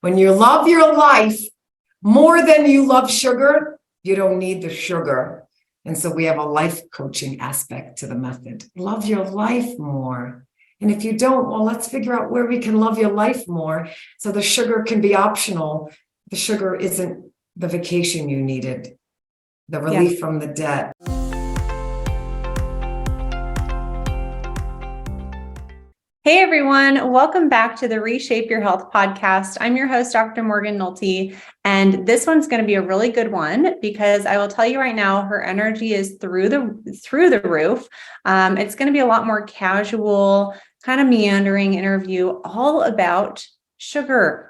When you love your life more than you love sugar, you don't need the sugar. And so we have a life coaching aspect to the method. Love your life more. And if you don't, well, let's figure out where we can love your life more so the sugar can be optional. The sugar isn't the vacation you needed, the relief from the debt. Hey everyone, welcome back to the Reshape Your Health podcast. I'm your host, Dr. Morgan Nolte, and this one's going to be a really good one because I will tell you right now, her energy is through the roof. It's going to be a lot more casual, kind of meandering interview, all about sugar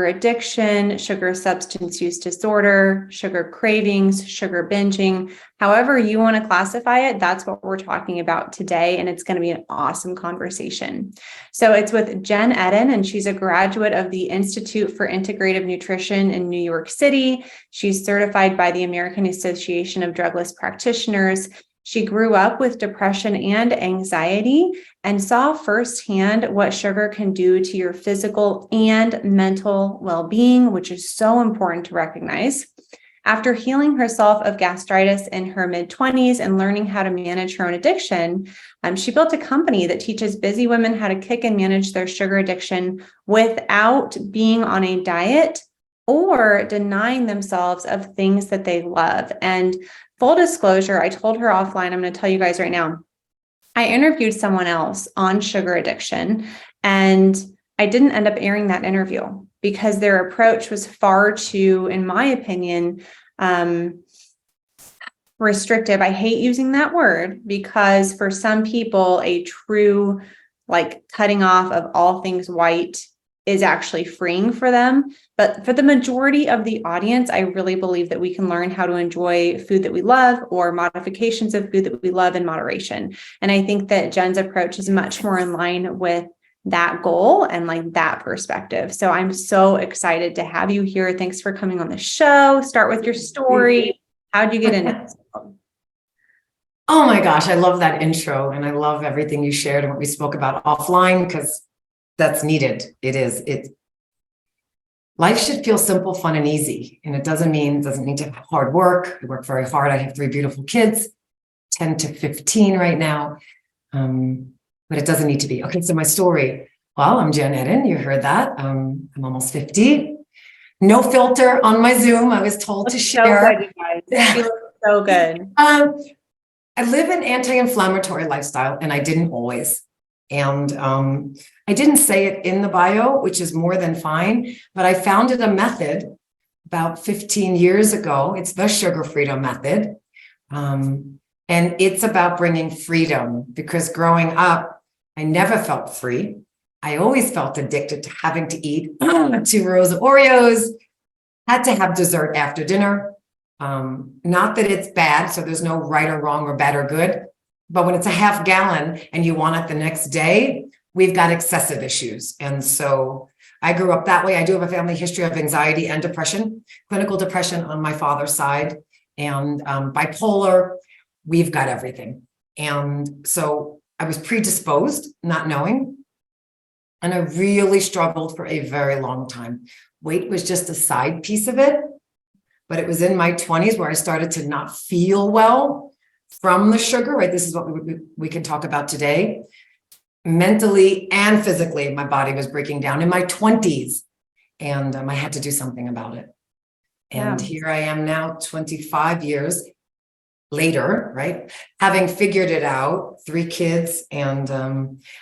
addiction, sugar substance use disorder, sugar cravings, sugar binging, however you want to classify it, that's what we're talking about today. And it's going to be an awesome conversation. So it's with Jenn Edden, and she's a graduate of the Institute for Integrative Nutrition in New York City. She's certified by the American Association of Drugless Practitioners. She grew up with depression and anxiety and saw firsthand what sugar can do to your physical and mental well-being, which is so important to recognize. After healing herself of gastritis in her mid-20s and learning how to manage her own addiction, she built a company that teaches busy women how to kick and manage their sugar addiction without being on a diet or denying themselves of things that they love. And full disclosure, I told her offline, I'm going to tell you guys right now, I interviewed someone else on sugar addiction, and I didn't end up airing that interview because their approach was far too, in my opinion, restrictive. I hate using that word because for some people, a true cutting off of all things white is actually freeing for them. But for the majority of the audience, I really believe that we can learn how to enjoy food that we love or modifications of food that we love in moderation. And I think that Jenn's approach is much more in line with that goal and that perspective. So I'm so excited to have you here. Thanks for coming on the show. Start with your story. How'd you get into this? Oh my gosh, I love that intro. And I love everything you shared and what we spoke about offline, because that's needed. Life should feel simple, fun, and easy. And it doesn't need to have hard work. I work very hard. I have 3 beautiful kids, 10 to 15 right now. But it doesn't need to be. Okay, so my story. Well, I'm Jenn Edden. You heard that. I'm almost 50. No filter on my Zoom. I was told to share. So good, you guys. You look so good. I live an anti-inflammatory lifestyle, and I didn't always. And I didn't say it in the bio, which is more than fine, but I founded a method about 15 years ago. It's the Sugar Freedom Method. And it's about bringing freedom, because growing up, I never felt free. I always felt addicted to having to eat 2 rows of Oreos, had to have dessert after dinner. Not that it's bad, so there's no right or wrong or bad or good. But when it's a half gallon and you want it the next day, we've got excessive issues. And so I grew up that way. I do have a family history of anxiety and depression, clinical depression on my father's side, and bipolar. We've got everything. And so I was predisposed, not knowing. And I really struggled for a very long time. Weight was just a side piece of it. But it was in my 20s where I started to not feel well from the sugar, right? This is what we can talk about today. Mentally and physically, my body was breaking down in my 20s, and I had to do something about it. And here I am now, 25 years later, right? Having figured it out, 3 kids, and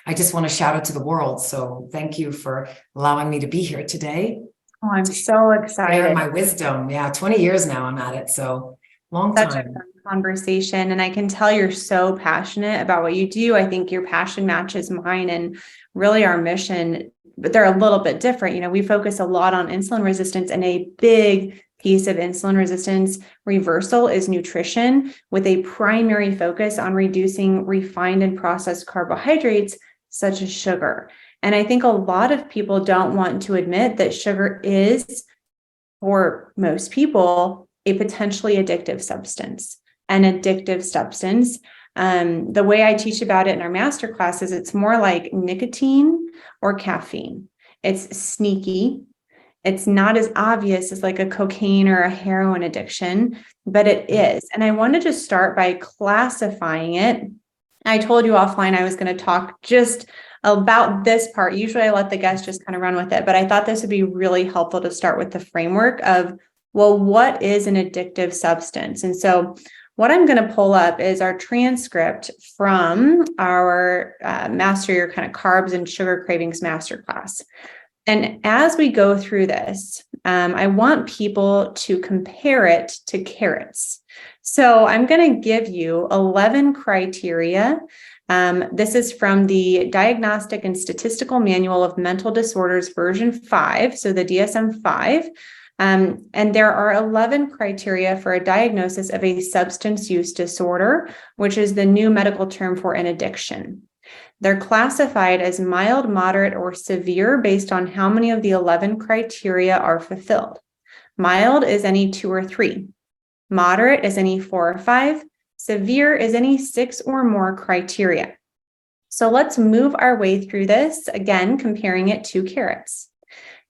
I just want to shout it to the world. So thank you for allowing me to be here today. Oh, I'm so excited. Share my wisdom. Yeah, 20 years now I'm at it. So long time. Such a fun conversation. And I can tell you're so passionate about what you do. I think your passion matches mine and really our mission, but they're a little bit different. You know, we focus a lot on insulin resistance, and a big piece of insulin resistance reversal is nutrition, with a primary focus on reducing refined and processed carbohydrates such as sugar. And I think a lot of people don't want to admit that sugar is, for most people, a potentially addictive substance. An addictive substance, the way I teach about it in our master classes, it's more like nicotine or caffeine. It's sneaky. It's not as obvious as like a cocaine or a heroin addiction, but it is. And I want to just start by classifying it. I told you offline I was going to talk just about this part. Usually I let the guests just kind of run with it, but I thought this would be really helpful to start with the framework of, well, what is an addictive substance? And so what I'm going to pull up is our transcript from our Master Your kind of Carbs and Sugar Cravings Masterclass. And as we go through this, I want people to compare it to carrots. So I'm going to give you 11 criteria. This is from the Diagnostic and Statistical Manual of Mental Disorders, version 5, so the DSM-5. And there are 11 criteria for a diagnosis of a substance use disorder, which is the new medical term for an addiction. They're classified as mild, moderate, or severe based on how many of the 11 criteria are fulfilled. Mild is any 2 or 3. Moderate is any 4 or 5. Severe is any 6 or more criteria. So let's move our way through this, again, comparing it to carrots.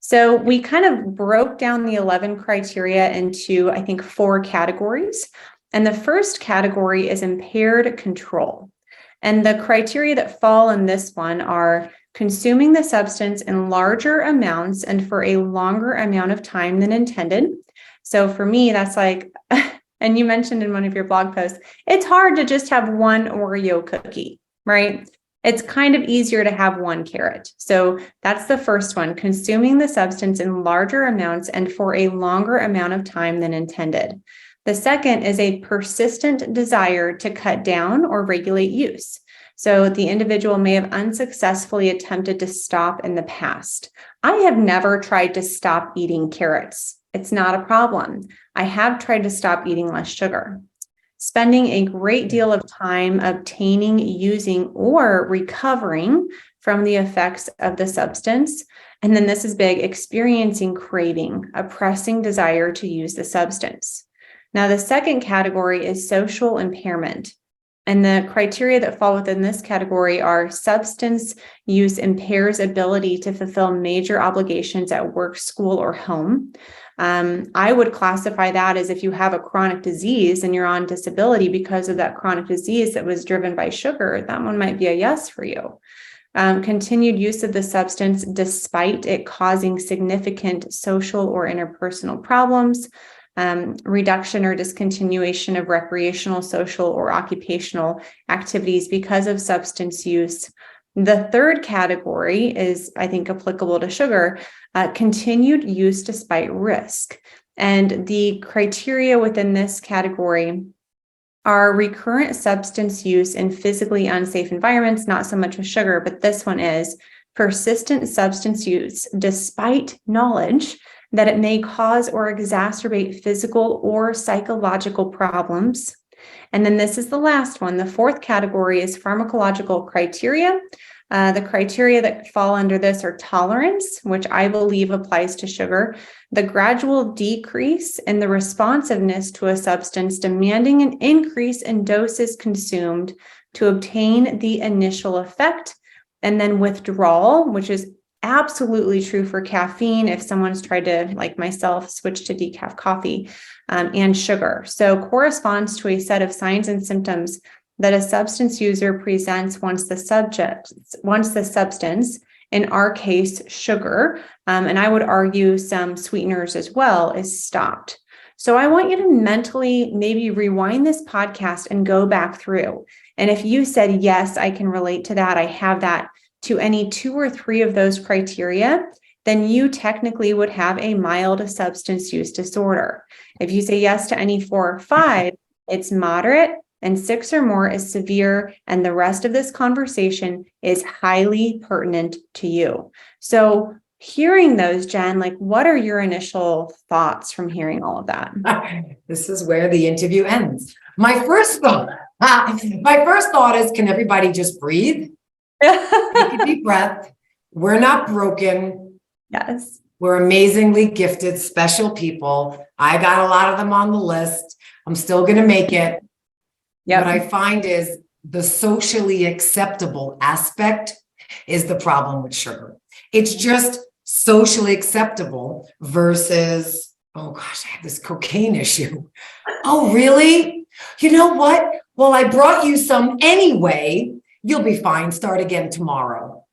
So we kind of broke down the 11 criteria into, I think, 4 categories. And the first category is impaired control. And the criteria that fall in this one are consuming the substance in larger amounts and for a longer amount of time than intended. So for me, that's like, and you mentioned in one of your blog posts, it's hard to just have one Oreo cookie, right? It's kind of easier to have one carrot. So that's the first one, consuming the substance in larger amounts and for a longer amount of time than intended. The second is a persistent desire to cut down or regulate use. So the individual may have unsuccessfully attempted to stop in the past. I have never tried to stop eating carrots. It's not a problem. I have tried to stop eating less sugar. Spending a great deal of time obtaining, using, or recovering from the effects of the substance. And then this is big, experiencing craving, a pressing desire to use the substance. Now, the second category is social impairment. And the criteria that fall within this category are substance use impairs ability to fulfill major obligations at work, school, or home. I would classify that as if you have a chronic disease and you're on disability because of that chronic disease that was driven by sugar, that one might be a yes for you. Continued use of the substance despite it causing significant social or interpersonal problems. Reduction or discontinuation of recreational, social, or occupational activities because of substance use. The third category is, I think, applicable to sugar, continued use despite risk. And the criteria within this category are recurrent substance use in physically unsafe environments, not so much with sugar, but this one is persistent substance use despite knowledge that it may cause or exacerbate physical or psychological problems. And then this is the last one. The fourth category is pharmacological criteria. The criteria that fall under this are tolerance, which I believe applies to sugar, the gradual decrease in the responsiveness to a substance demanding an increase in doses consumed to obtain the initial effect, and then withdrawal, which is absolutely true for caffeine if someone's tried to, like myself, switch to decaf coffee, and sugar. So corresponds to a set of signs and symptoms that a substance user presents once the substance, in our case, sugar, and I would argue some sweeteners as well, is stopped. So I want you to mentally maybe rewind this podcast and go back through. And if you said, yes, I can relate to that, I have that, to any 2 or 3 of those criteria, then you technically would have a mild substance use disorder. If you say yes to any 4 or 5, it's moderate, and 6 or more is severe, and the rest of this conversation is highly pertinent to you. So hearing those, Jen, like, what are your initial thoughts from hearing all of that? This is where the interview ends. My first thought is, can everybody just breathe? Take a deep breath. We're not broken. Yes. We're amazingly gifted, special people. I got a lot of them on the list. I'm still going to make it. Yep. What I find is the socially acceptable aspect is the problem with sugar. It's just socially acceptable versus, oh gosh, I have this cocaine issue. Oh, really? You know what? Well, I brought you some anyway. You'll be fine. Start again tomorrow.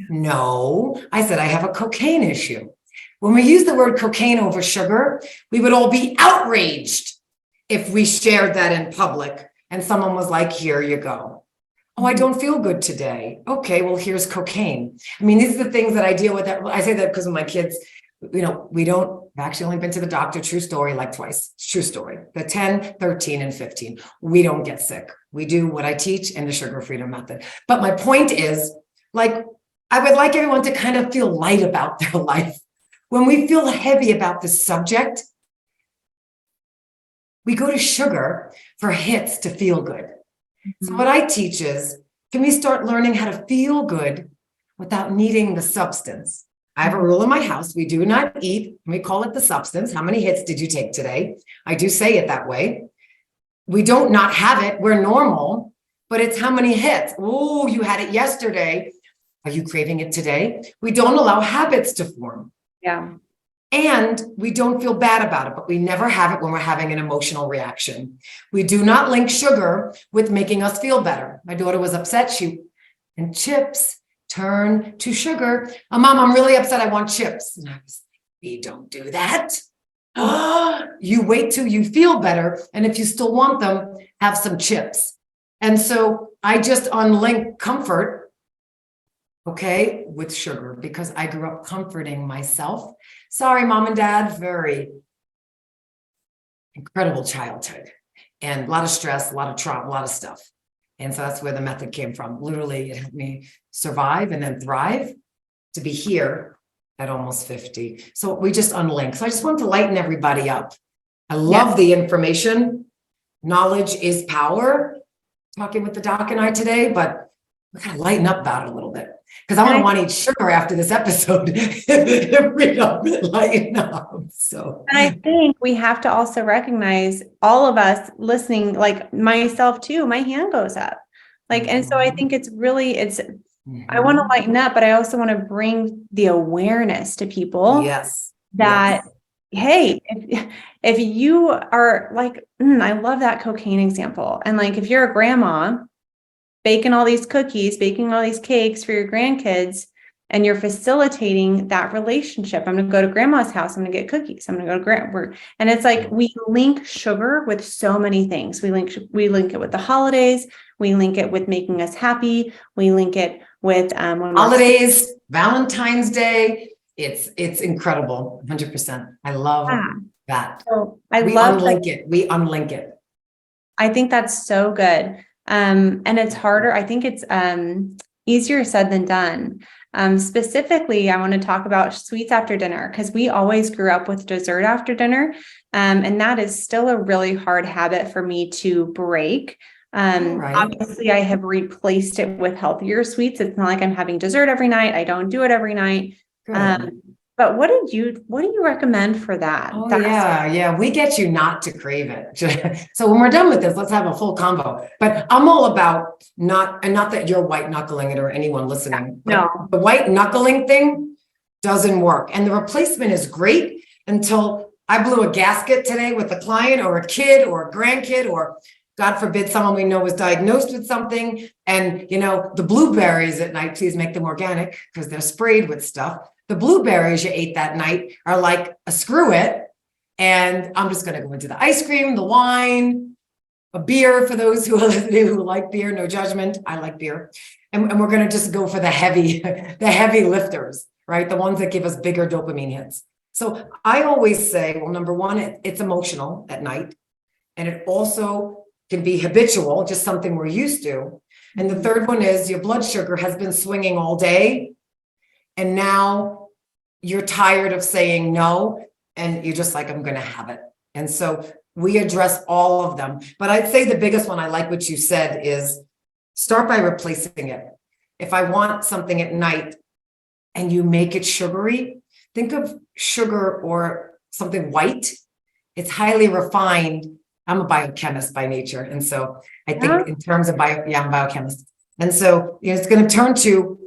No, I said, I have a cocaine issue. When we use the word cocaine over sugar, we would all be outraged if we shared that in public and someone was like, here you go. Oh, I don't feel good today. Okay, well, here's cocaine. I mean, these are the things that I deal with. I say that because of my kids, I've actually only been to the doctor, true story, like twice, true story, the 10, 13, and 15. We don't get sick. We do what I teach in the sugar freedom method. But my point is, like, I would like everyone to kind of feel light about their life. When we feel heavy about this subject, we go to sugar for hits to feel good. Mm-hmm. So what I teach is, can we start learning how to feel good without needing the substance? I have a rule in my house. We do not eat. We call it the substance. How many hits did you take today? I do say it that way. We don't not have it. We're normal, but it's how many hits. Oh, you had it yesterday. Are you craving it today? We don't allow habits to form. Yeah. And we don't feel bad about it, but we never have it when we're having an emotional reaction. We do not link sugar with making us feel better. My daughter was upset. And chips turn to sugar. Oh, Mom, I'm really upset. I want chips. And I was like, we don't do that. You wait till you feel better. And if you still want them, have some chips. And so I just unlink comfort, okay, with sugar, because I grew up comforting myself. Sorry, Mom and Dad, very incredible childhood and a lot of stress, a lot of trauma, a lot of stuff. And so that's where the method came from. Literally, it helped me survive and then thrive to be here at almost 50. So we just unlink. So I just want to lighten everybody up. I love the information. Knowledge is power. Talking with the doc and I today, but we gotta lighten up about it a little bit. Because I don't want to eat sugar after this episode if we don't lighten up. So, and I think we have to also recognize, all of us listening, like myself too, my hand goes up. Like, and so I think it's I want to lighten up, but I also want to bring the awareness to people. Yes. That, hey, if you are like, I love that cocaine example. And like, if you're a grandma baking all these cookies, baking all these cakes for your grandkids, and you're facilitating that relationship. I'm going to go to grandma's house. I'm going to get cookies. I'm going to go to grandma. And it's like, we link sugar with so many things. We link it with the holidays. We link it with making us happy. We link it with holidays, Valentine's Day. It's incredible. 100%. I love that. So We unlink it. I think that's so good. And it's harder. I think it's easier said than done. Specifically, I want to talk about sweets after dinner, because we always grew up with dessert after dinner. And that is still a really hard habit for me to break. Obviously, I have replaced it with healthier sweets. It's not like I'm having dessert every night. I don't do it every night. But what do you recommend for that? Oh, yeah. We get you not to crave it. So when we're done with this, let's have a full combo. But I'm all about not that you're white knuckling it or anyone listening. No. The white knuckling thing doesn't work. And the replacement is great until I blew a gasket today with a client or a kid or a grandkid, or God forbid someone we know was diagnosed with something. And, the blueberries at night, please make them organic because they're sprayed with stuff. The blueberries you ate that night are like a screw it. And I'm just going to go into the ice cream, the wine, a beer for those who like beer, no judgment. I like beer. And we're going to just go for the heavy lifters, right? The ones that give us bigger dopamine hits. So I always say, well, number one, it's emotional at night. And it also can be habitual, just something we're used to. And the third one is your blood sugar has been swinging all day. And now you're tired of saying no, and you're just like, I'm going to have it. And so we address all of them. But I'd say the biggest one, I like what you said, is start by replacing it. If I want something at night and you make it sugary, think of sugar or something white. It's highly refined. I'm a biochemist by nature. And so I think in terms of I'm a biochemist. And so it's going to turn to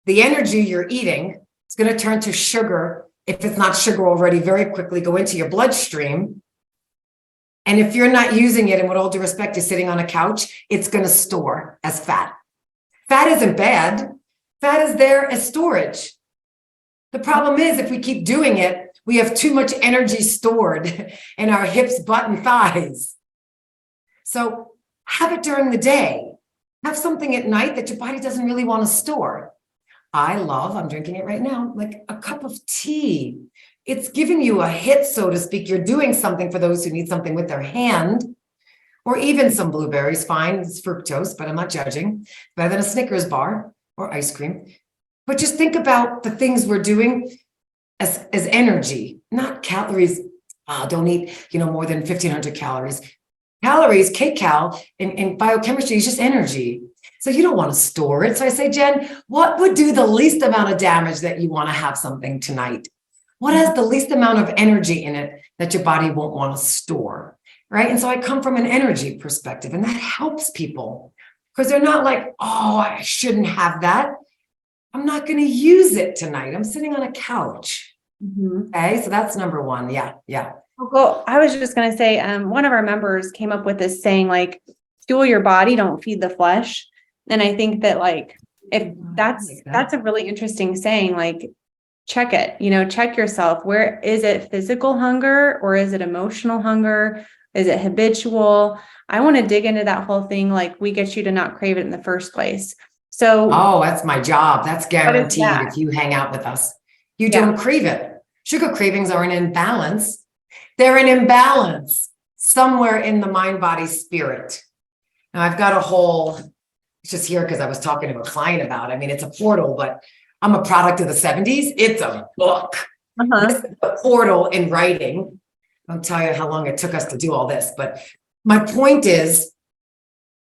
the energy you're eating. It's going to turn to sugar. If it's not sugar already, very quickly go into your bloodstream. And if you're not using it, and with all due respect, is sitting on a couch, it's going to store as fat. Fat isn't bad. Fat is there as storage. The problem is if we keep doing it, we have too much energy stored in our hips, butt, and thighs. So have it during the day. Have something at night that your body doesn't really want to store. I'm drinking it right now, like a cup of tea. It's giving you a hit, so to speak. You're doing something for those who need something with their hand, or even some blueberries, fine. It's fructose, but I'm not judging. Better than a Snickers bar or ice cream. But just think about the things we're doing as energy, not calories. Don't eat, more than 1,500 calories. Calories, kcal, in biochemistry is just energy. So you don't want to store it. So I say, Jen, what would do the least amount of damage that you want to have something tonight? What has the least amount of energy in it that your body won't want to store, right? And so I come from an energy perspective, and that helps people because they're not like, oh, I shouldn't have that. I'm not going to use it tonight. I'm sitting on a couch. Okay, so that's number one. Yeah. Well, I was just going to say, one of our members came up with this saying, like, fuel your body, don't feed the flesh. And I think that, like, if that's a really interesting saying, like, check it, check yourself. Where is it? Physical hunger, or is it emotional hunger? Is it habitual? I want to dig into that whole thing. Like, we get you to not crave it in the first place. So, that's my job. That's guaranteed if you hang out with us. You don't crave it. Sugar cravings are an imbalance. They're an imbalance somewhere in the mind, body, spirit. Now, I've got a whole, it's just here because I was talking to a client about it. I mean, it's a portal, but I'm a product of the 70s. It's a book. It's a portal in writing. I'll tell you how long it took us to do all this. But my point is,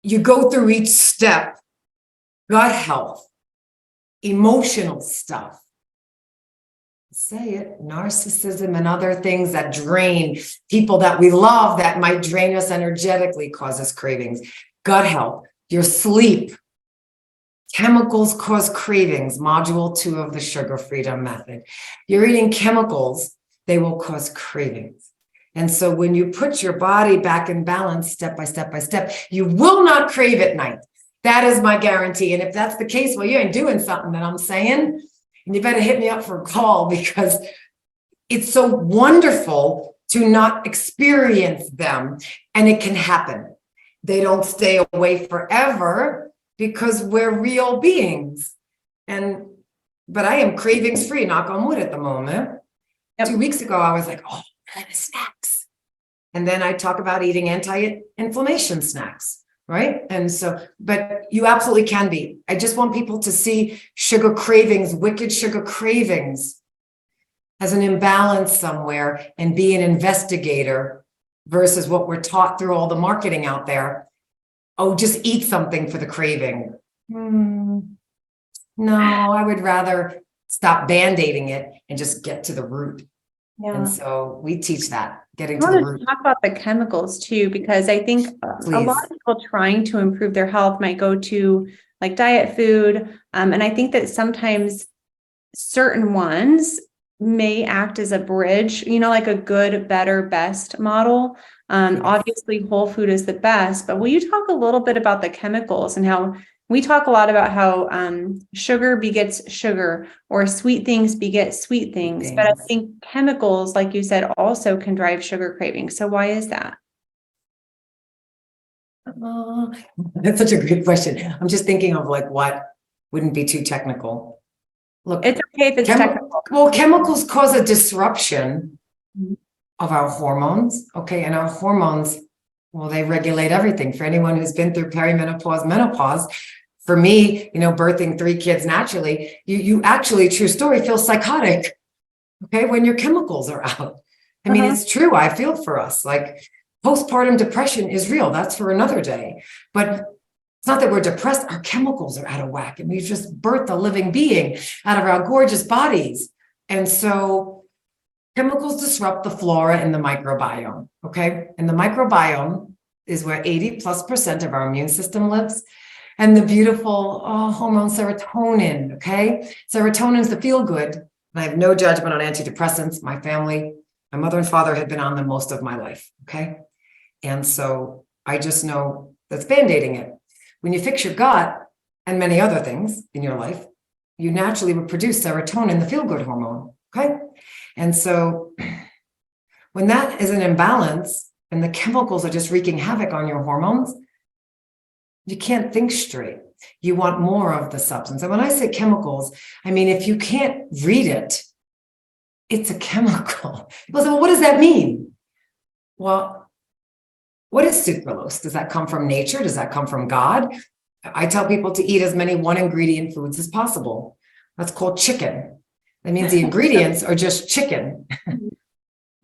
you go through each step: gut health, emotional stuff. Say it, narcissism and other things that drain people that we love, that might drain us energetically, cause us cravings. Gut health, your sleep. Chemicals cause cravings, module 2 of the sugar freedom method. You're eating chemicals, they will cause cravings. And so when you put your body back in balance, step by step by step, you will not crave at night. That is my guarantee. And if that's the case, well, you ain't doing something that I'm saying. And you better hit me up for a call, because it's so wonderful to not experience them. And it can happen. They don't stay away forever because we're real beings. But I am cravings free, knock on wood, at the moment. 2 weeks ago, I was like, oh, I like snacks. And then I talk about eating anti-inflammation snacks. Right. And so, but you absolutely can be. I just want people to see sugar cravings, wicked sugar cravings, as an imbalance somewhere, and be an investigator versus what we're taught through all the marketing out there. Oh, just eat something for the craving. No, I would rather stop band-aiding it and just get to the root. Yeah. And so we teach that, getting to the root. Talk about the chemicals too, because I think a lot of people trying to improve their health might go to like diet food. And I think that sometimes certain ones may act as a bridge, like a good, better, best model. Obviously whole food is the best, but will you talk a little bit about the chemicals and how we talk a lot about how sugar begets sugar, or sweet things beget sweet things. But I think chemicals, like you said, also can drive sugar cravings. So why is that? That's such a great question. I'm just thinking of like what wouldn't be too technical. Look, it's okay if it's technical. Well, chemicals cause a disruption of our hormones. Okay. And our hormones, well, they regulate everything. For anyone who's been through perimenopause, menopause, for me, birthing 3 kids naturally, you actually, true story, feel psychotic. Okay. When your chemicals are out. I mean, it's true. I feel for us. Like postpartum depression is real. That's for another day. But it's not that we're depressed. Our chemicals are out of whack, and we've just birthed a living being out of our gorgeous bodies. And so chemicals disrupt the flora and the microbiome. Okay. And the microbiome is where 80+% of our immune system lives. And the beautiful hormone serotonin. Okay. Serotonin is the feel good And I have no judgment on antidepressants. My family, my mother and father had been on them most of my life. Okay. And so I just know that's band-aiding it. When you fix your gut and many other things in your life, you naturally would produce serotonin, the feel-good hormone. Okay. And so when that is an imbalance and the chemicals are just wreaking havoc on your hormones, you can't think straight. You want more of the substance. And when I say chemicals, I mean, if you can't read it, it's a chemical. People say, well, what does that mean? Well, what is sucralose? Does that come from nature? Does that come from God? I tell people to eat as many one ingredient foods as possible. That's called chicken. That means the ingredients are just chicken,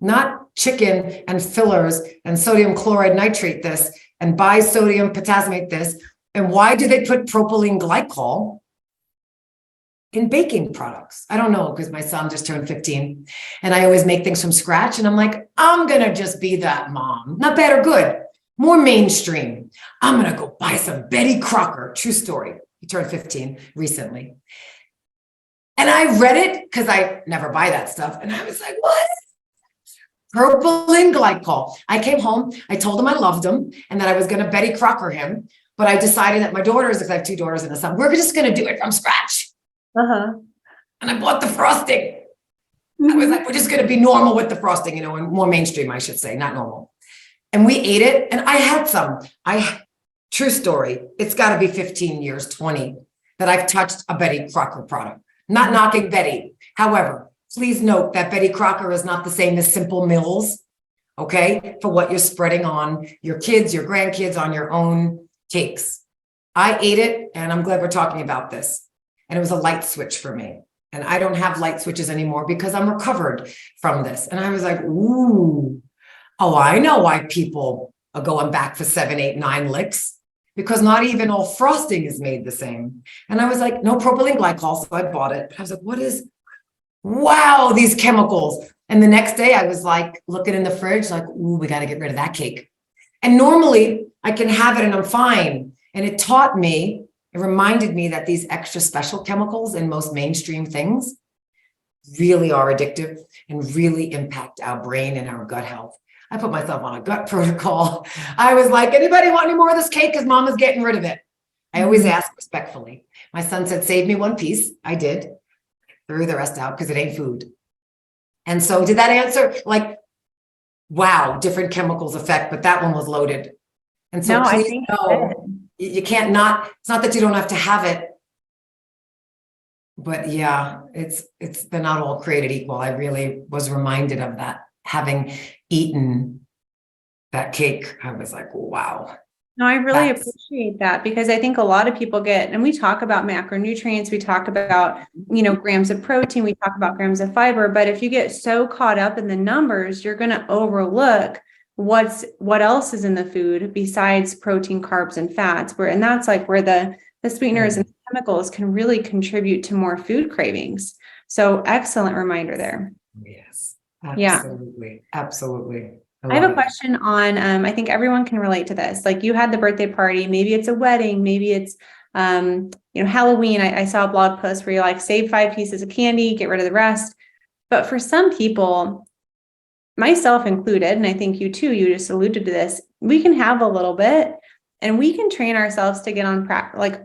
not chicken and fillers and sodium chloride nitrate this and bisodium potassimate this. And why do they put propylene glycol in baking products? I don't know, because my son just turned 15 and I always make things from scratch. And I'm like, I'm going to just be that mom. Not bad or good, more mainstream. I'm going to go buy some Betty Crocker. True story. He turned 15 recently. And I read it because I never buy that stuff. And I was like, what? Propylene glycol. I came home. I told him I loved him and that I was going to Betty Crocker him. But I decided that my daughters, because I have 2 daughters and a son, we're just going to do it from scratch. And I bought the frosting. I was like, we're just going to be normal with the frosting, and more mainstream, I should say, not normal. And we ate it. And I had some. True story. It's got to be 15 years, 20 that I've touched a Betty Crocker product. Not knocking Betty. However, please note that Betty Crocker is not the same as Simple Mills, okay, for what you're spreading on your kids, your grandkids, on your own cakes. I ate it, and I'm glad we're talking about this. And it was a light switch for me. And I don't have light switches anymore because I'm recovered from this. And I was like, ooh, oh, I know why people are going back for 7, 8, 9 licks. Because not even all frosting is made the same. And I was like, no propylene glycol, so I bought it. I was like, wow, these chemicals. And the next day I was like, looking in the fridge, like, ooh, we got to get rid of that cake. And normally I can have it and I'm fine. And it taught me, it reminded me that these extra special chemicals in most mainstream things really are addictive and really impact our brain and our gut health. I put myself on a gut protocol. I was like, anybody want any more of this cake? Because mama's getting rid of it. I always ask respectfully. My son said, save me 1 piece. I did. Threw the rest out because it ain't food. And so did that answer? Like, wow, different chemicals affect, but that one was loaded. And so No, please I think know, you can't not, it's not that you don't have to have it. But yeah, they're not all created equal. I really was reminded of that, having eaten that cake. I was like, wow. No, I really appreciate that, because I think a lot of people and we talk about macronutrients, we talk about, grams of protein, we talk about grams of fiber, but if you get so caught up in the numbers, you're going to overlook what else is in the food besides protein, carbs, and fats, and that's like where the sweeteners and chemicals can really contribute to more food cravings. So excellent reminder there. Yes, absolutely. Yeah. Absolutely. I have a question on, I think everyone can relate to this. Like, you had the birthday party, maybe it's a wedding, maybe it's, Halloween. I saw a blog post where you like save 5 pieces of candy, get rid of the rest. But for some people, myself included, and I think you too, you just alluded to this, we can have a little bit and we can train ourselves to get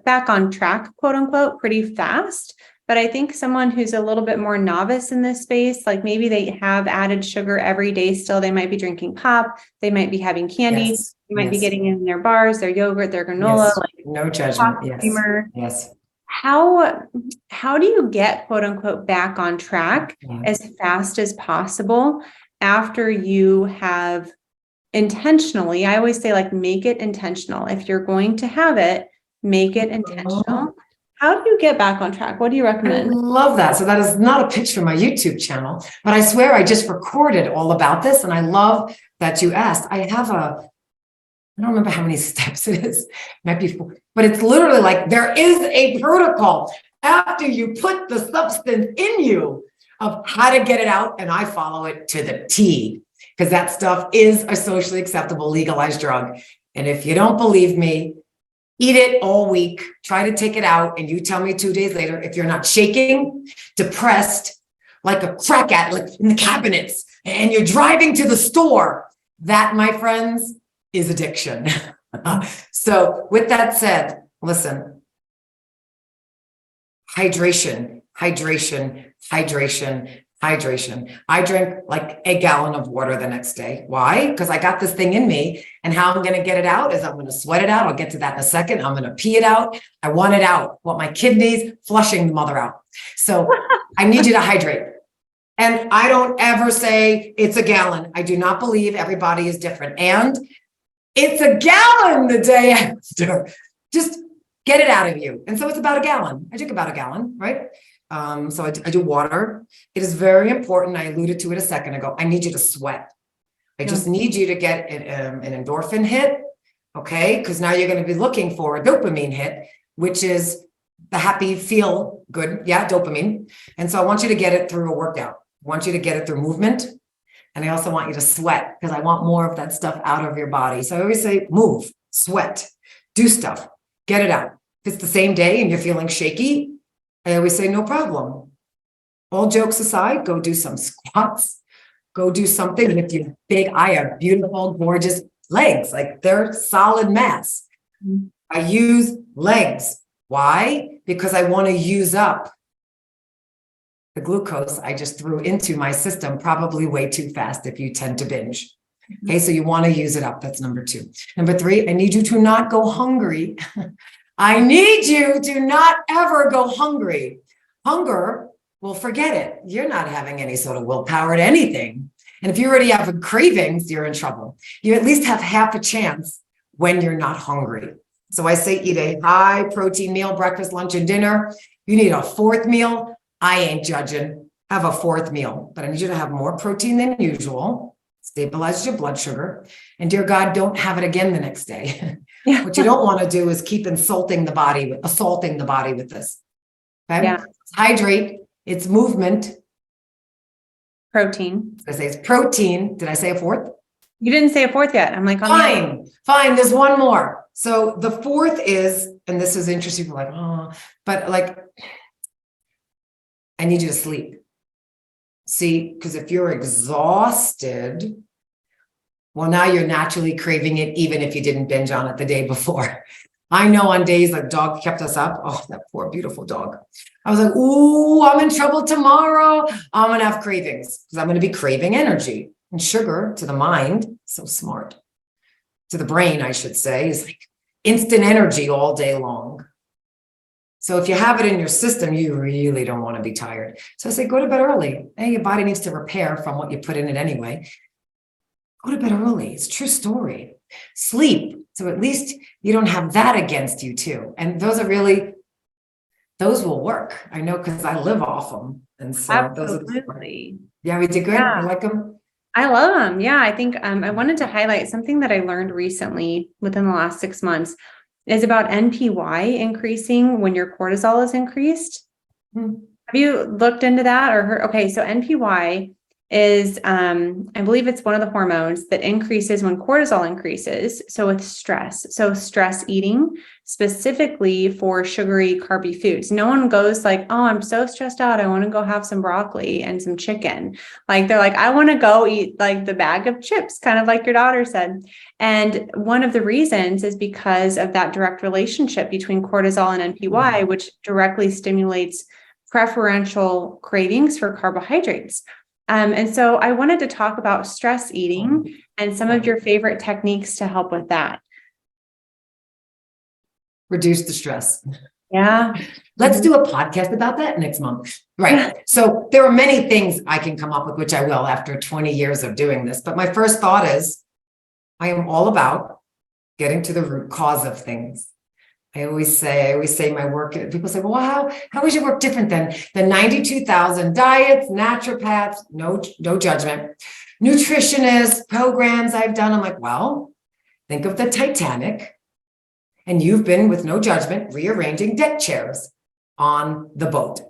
back on track, quote unquote, pretty fast. But I think someone who's a little bit more novice in this space, like maybe they have added sugar every day still, they might be drinking pop, they might be having candy, they might be getting in their bars, their yogurt, their granola, no judgment. Creamer. Yes. How do you get, quote unquote, back on track as fast as possible after you have intentionally, I always say, make it intentional. If you're going to have it, make it intentional. How do you get back on track? What do you recommend? I love that. So that is not a pitch for my YouTube channel, but I swear I just recorded all about this. And I love that you asked. I don't remember how many steps it is. It might be 4, but it's literally like there is a protocol after you put the substance in you of how to get it out. And I follow it to the T, because that stuff is a socially acceptable legalized drug. And if you don't believe me, eat it all week, try to take it out, and you tell me 2 days later if you're not shaking, depressed, like a crack addict, like in the cabinets, and you're driving to the store. That, my friends, is addiction. So with that said, listen, hydration. I drink like a gallon of water the next day. Why? Because I got this thing in me, and how I'm going to get it out is I'm going to sweat it out. I'll get to that in a second. I'm going to pee it out. I want it out. Want my kidneys flushing the mother out. So I need you to hydrate. And I don't ever say it's a gallon. I do not believe everybody is different. And it's a gallon the day after. Just get it out of you. And so it's about a gallon. I drink about a gallon, right? So I do water. It is very important. I alluded to it a second ago. I need you to sweat. I just need you to get an endorphin hit. Okay. Because now you're going to be looking for a dopamine hit, which is the happy feel good. Yeah. Dopamine. And so I want you to get it through a workout. I want you to get it through movement. And I also want you to sweat because I want more of that stuff out of your body. So I always say, move, sweat, do stuff, get it out. If it's the same day and you're feeling shaky, I always say, no problem. All jokes aside, go do some squats, go do something. And if you're big, I have beautiful, gorgeous legs, like they're solid mass. I use legs. Why? Because I want to use up the glucose I just threw into my system, probably way too fast if you tend to binge. Okay, so you want to use it up. That's number 2. Number 3, I need you to not go hungry. I need you to not ever go hungry. Hunger, well, forget it. You're not having any sort of willpower to anything. And if you already have cravings, you're in trouble. You at least have half a chance when you're not hungry. So I say eat a high protein meal, breakfast, lunch, and dinner. You need a 4th meal. I ain't judging. Have a 4th meal, but I need you to have more protein than usual. Stabilizes your blood sugar. And dear God, don't have it again the next day. Yeah. What you don't want to do is keep assaulting the body with this. Okay. Yeah. Hydrate. It's movement. Protein. Did I say it's protein? Did I say a 4th? You didn't say a 4th yet. I'm like, fine. There's one more. So the 4th is, and this is interesting. People are like, oh, but like, I need you to sleep. See, because if you're exhausted, well, now you're naturally craving it, even if you didn't binge on it the day before. I know on days like dog kept us up. Oh, that poor, beautiful dog. I was like, ooh, I'm in trouble tomorrow. I'm going to have cravings because I'm going to be craving energy. And sugar to the mind, so smart. To the brain, I should say, is like instant energy all day long. So if you have it in your system, you really don't want to be tired. So I say, go to bed early. Hey, your body needs to repair from what you put in it anyway. Go to bed early. It's a true story. Sleep. So at least you don't have that against you too. And those will work. I know because I live off them. And so absolutely. Yeah, we did good. Yeah. You like them? I love them. Yeah, I think I wanted to highlight something that I learned recently within the last 6 months is about NPY increasing when your cortisol is increased. Mm-hmm. Have you looked into that or heard? Okay, so NPY is, I believe it's one of the hormones that increases when cortisol increases. So with stress, so stress eating specifically for sugary, carby foods. No one goes like, oh, I'm so stressed out. I want to go have some broccoli and some chicken. Like they're like, I want to go eat like the bag of chips, kind of like your daughter said. And one of the reasons is because of that direct relationship between cortisol and NPY, which directly stimulates preferential cravings for carbohydrates. And so I wanted to talk about stress eating and some of your favorite techniques to help with that. Reduce the stress. Yeah. Let's do a podcast about that next month. Right. So there are many things I can come up with, which I will after 20 years of doing this. But my first thought is I am all about getting to the root cause of things. I always say my work, people say, well, how is your work different than the 92,000 diets, naturopaths, no judgment, nutritionists, programs I've done? I'm like, well, think of the Titanic and you've been with no judgment, rearranging deck chairs on the boat.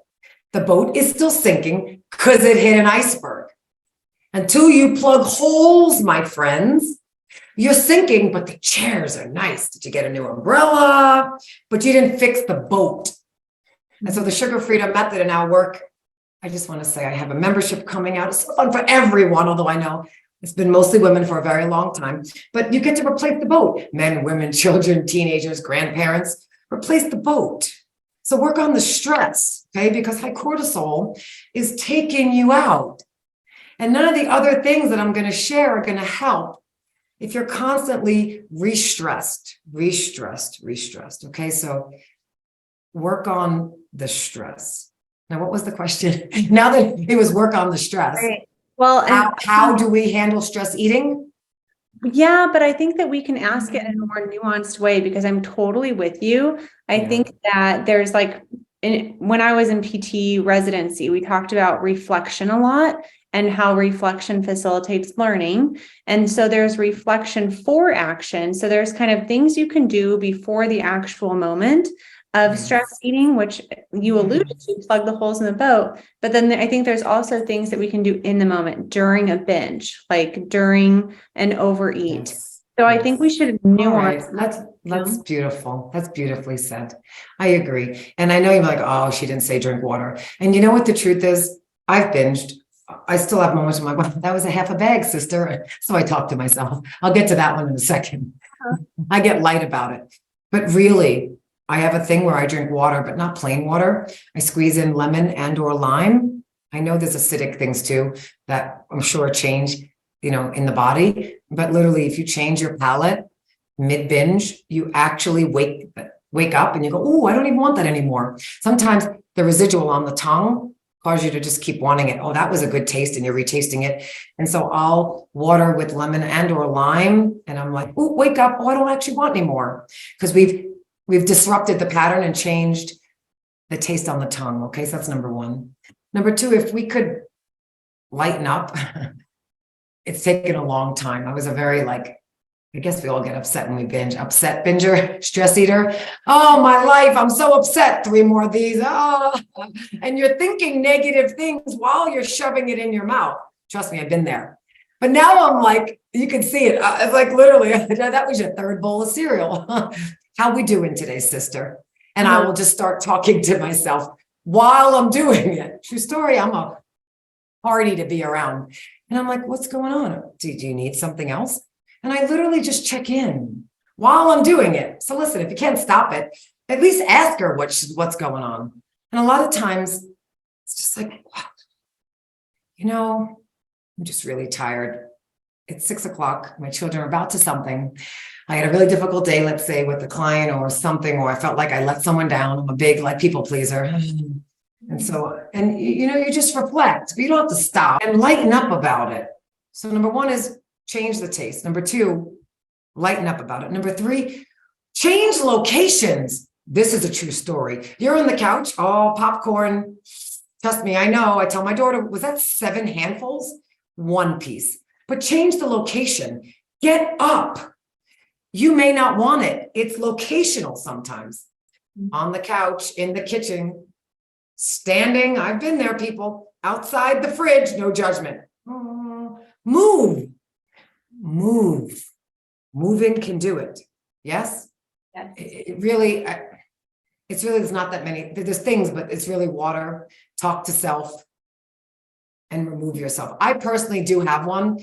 The boat is still sinking because it hit an iceberg. Until you plug holes, my friends, you're sinking, but the chairs are nice. Did you get a new umbrella? But you didn't fix the boat. And so the sugar freedom method and our work I just want to say I have a membership coming out. It's so fun for everyone, although I know it's been mostly women for a very long time. But you get to replace the boat. Men, women, children, teenagers, grandparents, replace the boat. So work on the stress, okay? Because high cortisol is taking you out. And none of the other things that I'm going to share are going to help if you're constantly re-stressed. Okay, so work on the stress. Now, what was the question? Now that it was work on the stress. Right. Well, how do we handle stress eating? Yeah, but I think that we can ask it in a more nuanced way because I'm totally with you. I think that there's when I was in PT residency, we talked about reflection a lot and how reflection facilitates learning. And so there's reflection for action. So there's kind of things you can do before the actual moment of stress eating, which you alluded to, plug the holes in the boat. But then I think there's also things that we can do in the moment during a binge, like during an overeat. So I think we should nuance. That's beautiful. That's beautifully said. I agree. And I know you're like, oh, she didn't say drink water. And you know what the truth is? I've binged. I still have moments in my life. That was a half a bag, sister. So I talk to myself. I'll get to that one in a second. I get light about it. But really, I have a thing where I drink water, but not plain water. I squeeze in lemon and or lime. I know there's acidic things too that I'm sure change, in the body. But literally, if you change your palate mid-binge, you actually wake up and you go, oh, I don't even want that anymore. Sometimes the residual on the tongue cause you to just keep wanting it. Oh, that was a good taste, and you're retasting it. And so I'll water with lemon and or lime, and I'm like, oh, wake up. Oh, I don't actually want anymore. Because we've disrupted the pattern and changed the taste on the tongue. Okay, so that's number one. Number two, if we could lighten up, it's taken a long time. I was a very I guess we all get upset when we binge. Upset binger, stress eater. Oh, my life, I'm so upset. 3 more of these. Oh, and you're thinking negative things while you're shoving it in your mouth. Trust me, I've been there. But now I'm like, you can see it. It's like literally, that was your 3rd bowl of cereal. How we doing today, sister? And I will just start talking to myself while I'm doing it. True story. I'm a party to be around. And I'm like, what's going on? Do you need something else? And I literally just check in while I'm doing it. So listen, if you can't stop it, at least ask her what's going on. And a lot of times it's just like, wow, I'm just really tired. It's 6:00. My children are about to something. I had a really difficult day, let's say with a client or something, or I felt like I let someone down. I'm a big people pleaser. And so, you just reflect, but you don't have to stop and lighten up about it. So number 1 is change the taste. Number 2, lighten up about it. Number 3, change locations. This is a true story. You're on the couch, oh, popcorn. Trust me, I know. I tell my daughter, was that 7 handfuls? 1 piece. But change the location. Get up. You may not want it. It's locational sometimes. On the couch, in the kitchen, standing. I've been there, people. Outside the fridge, no judgment. Move. Moving can do it. Yes? Yes. There's not that many. There's things, but it's really water, talk to self, and remove yourself. I personally do have one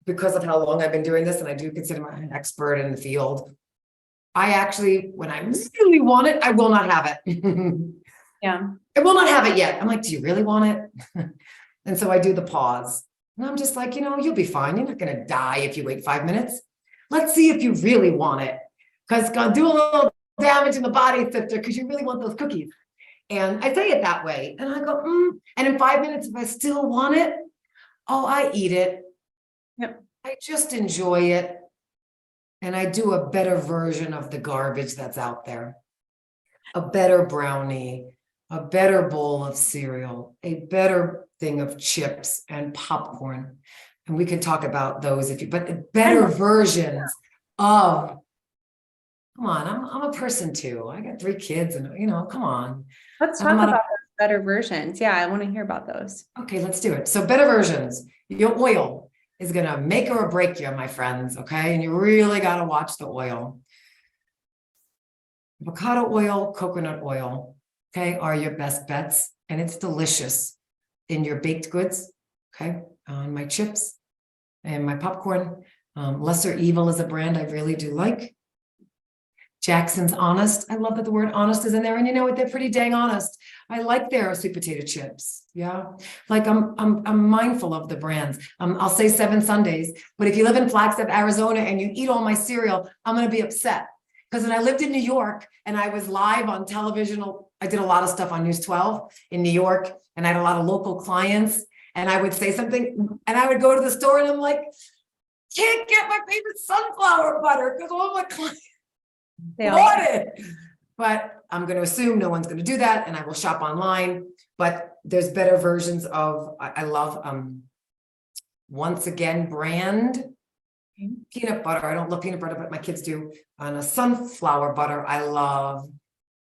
because of how long I've been doing this, and I do consider myself an expert in the field. I actually, when I really want it, I will not have it. Yeah. I will not have it yet. I'm like, do you really want it? And so I do the pause. And I'm just like, you'll be fine. You're not going to die if you wait 5 minutes. Let's see if you really want it. Because it's going to do a little damage in the body, sister, because you really want those cookies. And I say it that way. And I go, And in 5 minutes, if I still want it, I eat it. Yep. I just enjoy it. And I do a better version of the garbage that's out there. A better brownie, a better bowl of cereal, a better thing of chips and popcorn. And we can talk about those but better versions of, come on, I'm a person too. I got 3 kids and, come on. Let's talk about those better versions. Yeah, I want to hear about those. Okay, let's do it. So better versions, your oil is going to make or break you, my friends. Okay. And you really got to watch the oil. Avocado oil, coconut oil, okay, are your best bets. And it's delicious. in your baked goods. Okay. On my chips and my popcorn. Lesser Evil is a brand I really do like. Jackson's Honest. I love that the word honest is in there. And you know what? They're pretty dang honest. I like their sweet potato chips. Yeah. Like I'm mindful of the brands. I'll say 7 Sundays, but if you live in Flagstaff, Arizona, and you eat all my cereal, I'm going to be upset. Because when I lived in New York and I was live on television, I did a lot of stuff on News 12 in New York, and I had a lot of local clients, and I would say something and I would go to the store and I'm like, can't get my favorite sunflower butter because all my clients bought it. But I'm going to assume no one's going to do that, and I will shop online. But there's better versions of, I love, Once Again brand peanut butter. I don't love peanut butter, but my kids do. On a sunflower butter, I love,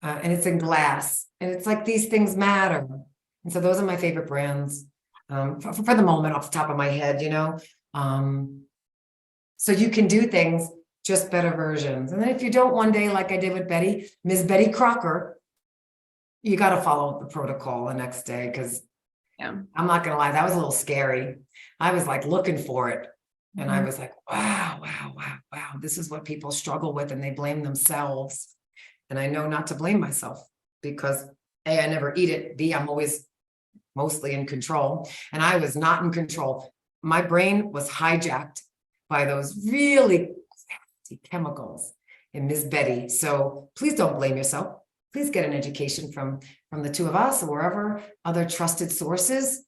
and it's in glass. And it's like these things matter. And so those are my favorite brands for the moment, off the top of my head, you know. So you can do things, just better versions. And then if you don't one day, like I did with Ms. Betty Crocker, you got to follow the protocol the next day, because I'm not going to lie, that was a little scary. I was like looking for it. And I was like, wow, this is what people struggle with, and they blame themselves. And I know not to blame myself, because A, I never eat it. B, I'm always mostly in control. And I was not in control. My brain was hijacked by those really chemicals in Ms. Betty. So please don't blame yourself. Please get an education from the two of us or wherever, other trusted sources.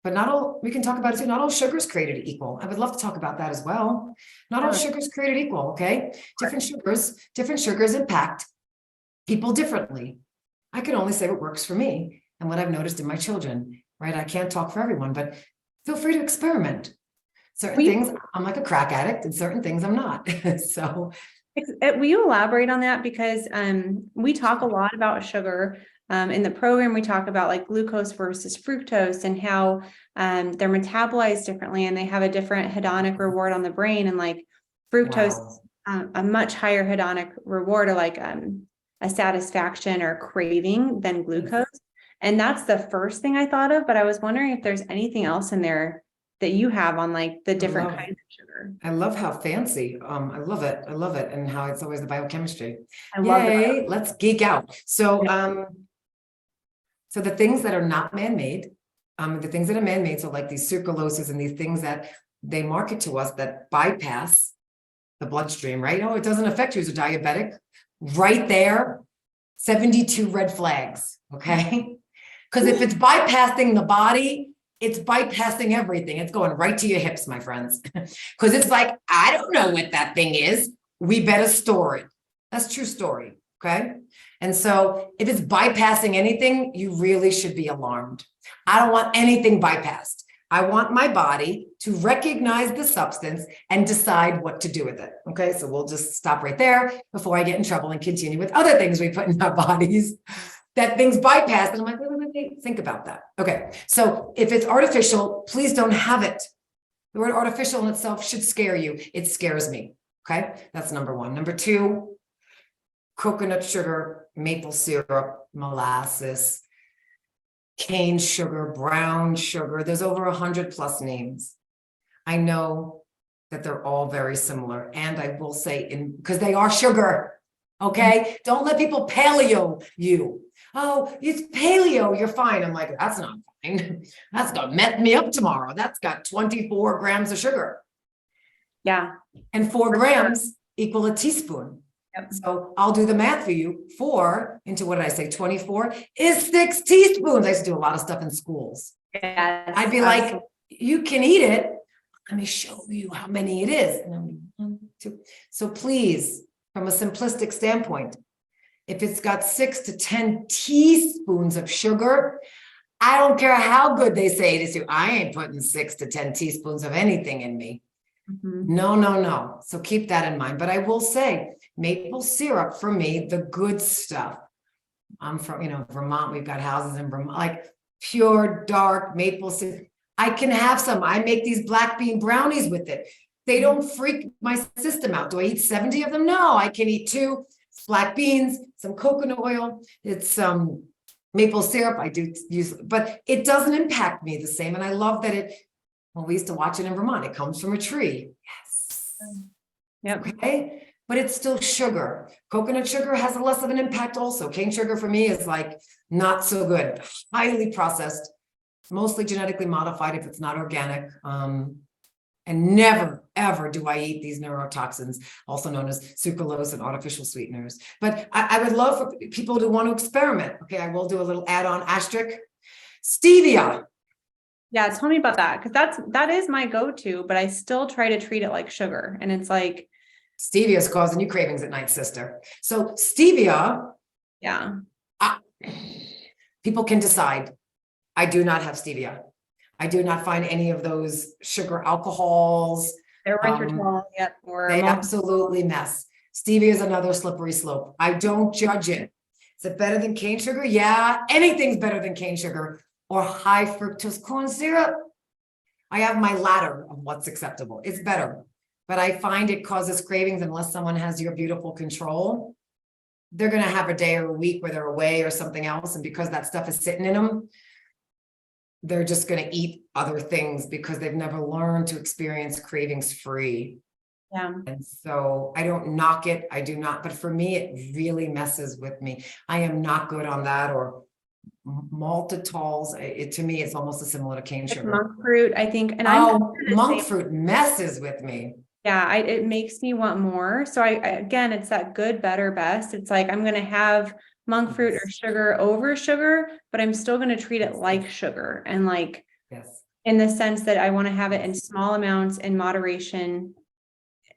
But not all, we can talk about it too, not all sugars created equal. I would love to talk about that as well. Not all sugars created equal, okay? Different sugars impact people differently. I can only say what works for me and what I've noticed in my children, right? I can't talk for everyone, but feel free to experiment. Certain things, I'm like a crack addict, and certain things I'm not. So will you elaborate on that? Because we talk a lot about sugar. In the program, we talk about like glucose versus fructose and how they're metabolized differently, and they have a different hedonic reward on the brain. And like fructose, a much higher hedonic reward, or like a satisfaction or craving than glucose. And that's the first thing I thought of. But I was wondering if there's anything else in there that you have on like the different kinds of sugar. I love how fancy. I love it. And how it's always the biochemistry. I love it. Let's geek out. So, so the things that are not man-made, the things that are man-made, so like these sucraloses and these things that they market to us that bypass the bloodstream, right? Oh, it doesn't affect you as a diabetic. Right there, 72 red flags, okay? Because if it's bypassing the body, it's bypassing everything. It's going right to your hips, my friends. Because it's like, I don't know what that thing is. We better store it. That's a true story, okay? And so if it's bypassing anything, you really should be alarmed. I don't want anything bypassed. I want my body to recognize the substance and decide what to do with it. Okay, so we'll just stop right there before I get in trouble and continue with other things we put in our bodies that things bypass. And I'm like, wait, think about that. Okay, so if it's artificial, please don't have it. The word artificial in itself should scare you. It scares me. Okay, that's number one. Number two, coconut sugar, maple syrup, molasses, cane sugar, brown sugar. There's over 100+ names. I know that they're all very similar. And I will say, because they are sugar, okay? Don't let people paleo you. Oh, it's paleo, you're fine. I'm like, that's not fine. That's gonna mess me up tomorrow. That's got 24 grams of sugar. Yeah. And 4 grams equal a teaspoon. Yep. So I'll do the math for you. 4 into, what did I say, 24 is 6 teaspoons. I used to do a lot of stuff in schools. Yes, I'd be like, you can eat it. Let me show you how many it is. And I'm 1, 2. So please, from a simplistic standpoint, if it's got 6 to 10 teaspoons of sugar, I don't care how good they say it is. I ain't putting 6 to 10 teaspoons of anything in me. Mm-hmm. No. So keep that in mind. But I will say, maple syrup for me, the good stuff. I'm from, Vermont. We've got houses in Vermont, like pure dark maple syrup. I can have some. I make these black bean brownies with it. They don't freak my system out. Do I eat 70 of them? No, I can eat 2. It's black beans, some coconut oil. It's Maple syrup, I do use, but it doesn't impact me the same. And I love that we used to watch it in Vermont. It comes from a tree. Yes. Yep. Okay. But it's still sugar. Coconut sugar has a less of an impact also. Cane sugar for me is like not so good. Highly processed, mostly genetically modified if it's not organic. And never, ever do I eat these neurotoxins, also known as sucralose and artificial sweeteners. But I would love for people to want to experiment. Okay, I will do a little add-on asterisk. Stevia. Yeah, tell me about that, because that is my go-to, but I still try to treat it like sugar. And it's like stevia is causing you cravings at night, sister. So stevia, yeah, people can decide. I do not have stevia. I do not find any of those sugar alcohols. they're erythritol. Yep, They absolutely mess. Stevia is another slippery slope. I don't judge it. Is it better than cane sugar? Yeah, anything's better than cane sugar or high fructose corn syrup. I have my ladder of what's acceptable. It's better, but I find it causes cravings unless someone has your beautiful control. They're going to have a day or a week where they're away or something else. And because that stuff is sitting in them, they're just going to eat other things because they've never learned to experience cravings free. Yeah. And so I don't knock it. I do not. But for me, it really messes with me. I am not good on that or maltitols. To me, it's almost similar to cane sugar. Monk fruit, I think. And monk fruit messes with me. Yeah, it makes me want more. So again, it's that good, better, best. It's like, I'm going to have monk fruit or sugar over sugar, but I'm still going to treat it like sugar. And like, in the sense that I want to have it in small amounts in moderation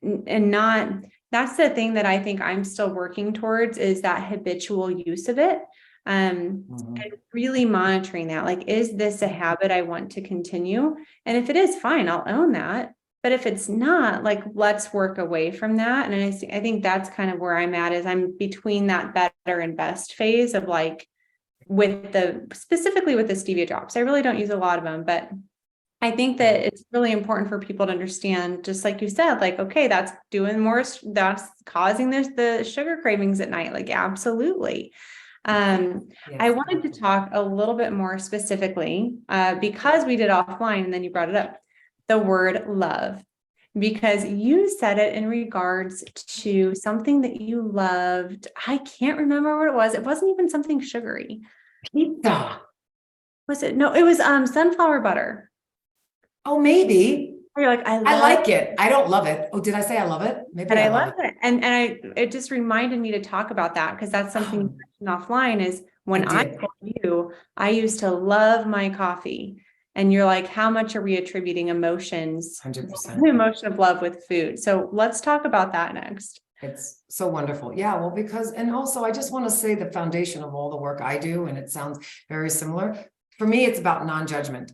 and not, that's the thing that I think I'm still working towards is that habitual use of it. And really monitoring that, like, is this a habit I want to continue? And if it is, fine, I'll own that. But if it's not, like, let's work away from that. And I think that's kind of where I'm at, is I'm between that better and best phase of like, specifically with the stevia drops. I really don't use a lot of them, but I think that it's really important for people to understand, just like you said, like, okay, that's causing the sugar cravings at night. Like, absolutely. I wanted to talk a little bit more specifically, because we did offline and then you brought it up, the word love, because you said it in regards to something that you loved. I can't remember what it was. It wasn't even something sugary. Pizza. Was it? No, it was sunflower butter. Oh, maybe. You're like, I like it. I don't love it. Oh, did I say I love it? Maybe I love it. And it just reminded me to talk about that, because that's something you mentioned offline, is when I told you, I used to love my coffee. And you're like, how much are we attributing emotions, 100%. the emotion of love with food? So let's talk about that next. It's so wonderful. Yeah, well, and also I just want to say the foundation of all the work I do, and it sounds very similar. For me, it's about non-judgment.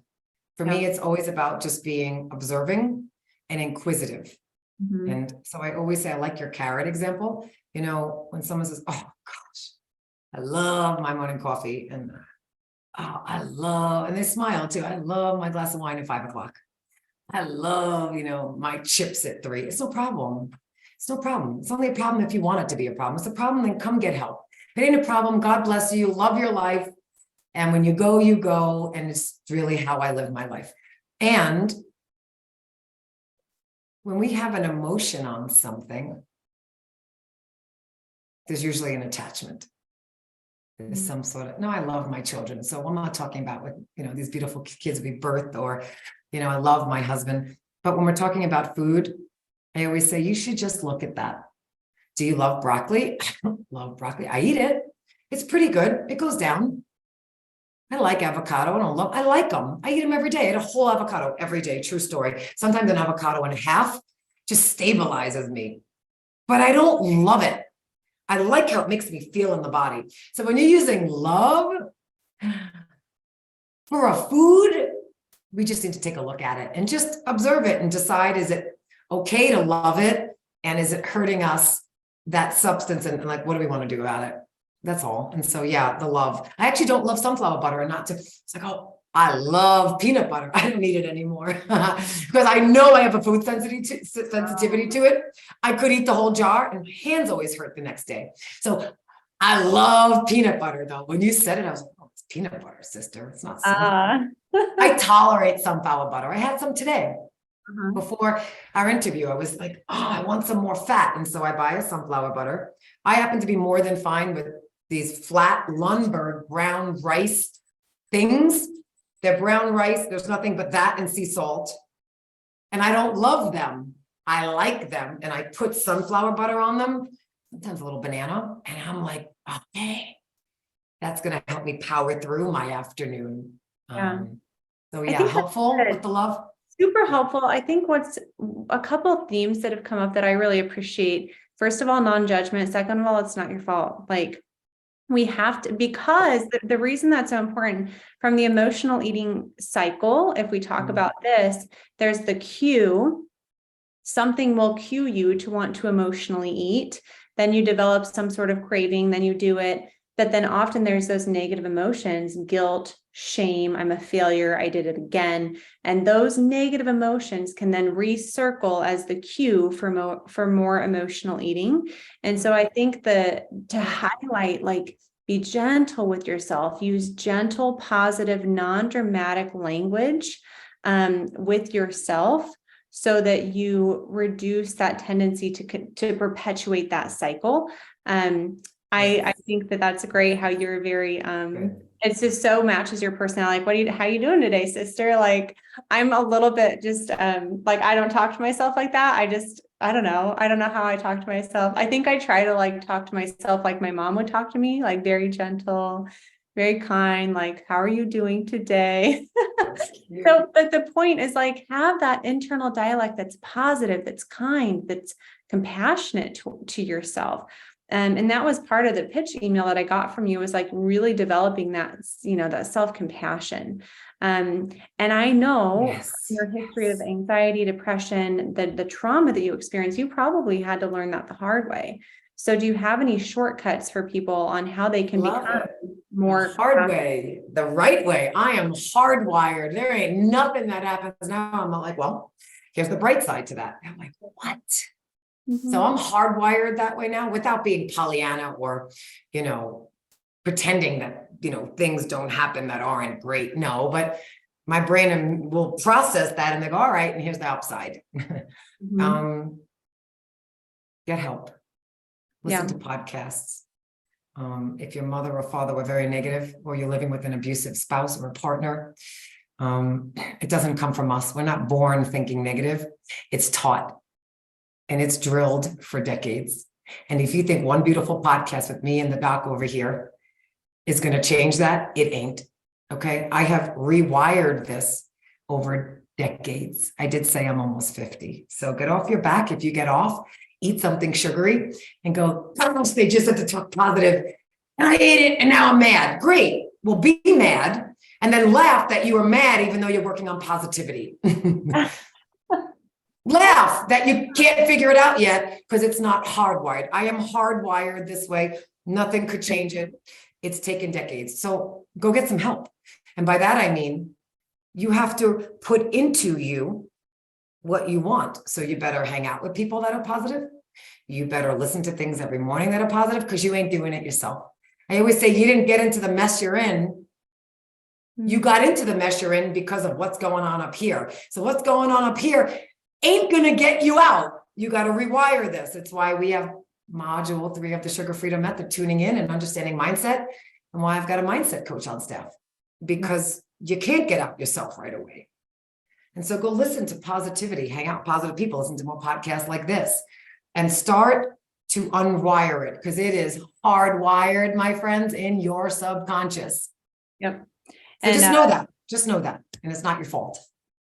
For me, it's always about just being observing and inquisitive. And so I always say, I like your carrot example. You know, when someone says, oh gosh, I love my morning coffee, and and they smile too. I love my glass of wine at 5 o'clock. I love, my chips at 3. It's no problem. It's no problem. It's only a problem if you want it to be a problem. It's a problem, then come get help. If it ain't a problem, God bless you. Love your life. And when you go, you go. And it's really how I live my life. And when we have an emotion on something, there's usually an attachment. There's some sort of, no, I love my children. So I'm not talking about with, these beautiful kids we birthed, or, I love my husband. But when we're talking about food, I always say, you should just look at that. Do you love broccoli? I don't love broccoli. I eat it. It's pretty good. It goes down. I like avocado. I like them. I eat them every day. I eat a whole avocado every day. True story. Sometimes an avocado and a half just stabilizes me, but I don't love it. I like how it makes me feel in the body. So when you're using love for a food, we just need to take a look at it and just observe it and decide, is it okay to love it? And is it hurting us, that substance? And like, what do we want to do about it? That's all. And so, yeah, the love. I actually don't love sunflower butter, and it's like, oh, I love peanut butter. I don't need it anymore because I know I have a food sensitivity to it. I could eat the whole jar and my hands always hurt the next day. So I love peanut butter though. When you said it, I was like, oh, it's peanut butter, sister. It's not sunflower. Uh, I tolerate sunflower butter. I had some today. uh-huh. Before our interview, I was like, oh, I want some more fat. And so I buy a sunflower butter. I happen to be more than fine with these flat Lundberg brown rice things. They're brown rice. There's nothing but that and sea salt. And I don't love them. I like them. And I put sunflower butter on them, sometimes a little banana. And I'm like, okay, that's going to help me power through my afternoon. Yeah. So I yeah, think helpful with the love. super helpful. I think what's a couple of themes that have come up that I really appreciate. First of all, non-judgment. Second of all, it's not your fault. Like we have to, because the reason that's so important from the emotional eating cycle, if we talk about this, there's the cue. Something will cue you to want to emotionally eat. Then you develop some sort of craving, then you do it. But then often there's those negative emotions, guilt, shame, I'm a failure, I did it again. And those negative emotions can then recircle as the cue for more emotional eating. And so I think that to highlight, like, be gentle with yourself, use gentle, positive, non-dramatic language with yourself so that you reduce that tendency to perpetuate that cycle. I think that that's great how you're very, it's just so matches your personality. Like, how you doing today, sister? Like, I'm a little bit just, like, I don't talk to myself like that. I don't know. I don't know how I talk to myself. I think I try to like talk to myself like my mom would talk to me, like very gentle, very kind, like, how are you doing today? So, but the point is like, have that internal dialect that's positive, that's kind, that's compassionate to yourself. And that was part of the pitch email that I got from you, was like really developing that, that self-compassion. And I know your history of anxiety, depression, the trauma that you experienced, you probably had to learn that the hard way. So do you have any shortcuts for people on how they can become more hard way, the right way? I am hardwired. There ain't nothing that happens now. I'm not like, well, here's the bright side to that. I'm like, what? So I'm hardwired that way now, without being Pollyanna or, pretending that, things don't happen that aren't great. No, but my brain will process that and they go, all right, and here's the upside. Get help. Listen to podcasts. If your mother or father were very negative, or you're living with an abusive spouse or a partner, it doesn't come from us. We're not born thinking negative. It's taught. And it's drilled for decades. And if you think one beautiful podcast with me and the doc over here is going to change that, it ain't. Okay. I have rewired this over decades. I did say I'm almost 50. So get off your back. If you get off, eat something sugary and go, oh, they just had to talk positive. And I ate it and now I'm mad. Great. Well, be mad and then laugh that you were mad, even though you're working on positivity. Laugh that you can't figure it out yet because it's not hardwired. I am hardwired this way. Nothing could change it. It's taken decades. So go get some help. And by that, I mean, you have to put into you what you want. So you better hang out with people that are positive. You better listen to things every morning that are positive, because you ain't doing it yourself. I always say you didn't get into the mess you're in. You got into the mess you're in because of what's going on up here. So what's going on up here ain't going to get you out. You got to rewire this. It's why we have module 3 of the Sugar Freedom Method, tuning in and understanding mindset, and why I've got a mindset coach on staff, because you can't get out yourself right away. And so go listen to positivity, hang out with positive people, listen to more podcasts like this, and start to unwire it, because it is hardwired, my friends, in your subconscious. Yep. So just know that, and it's not your fault.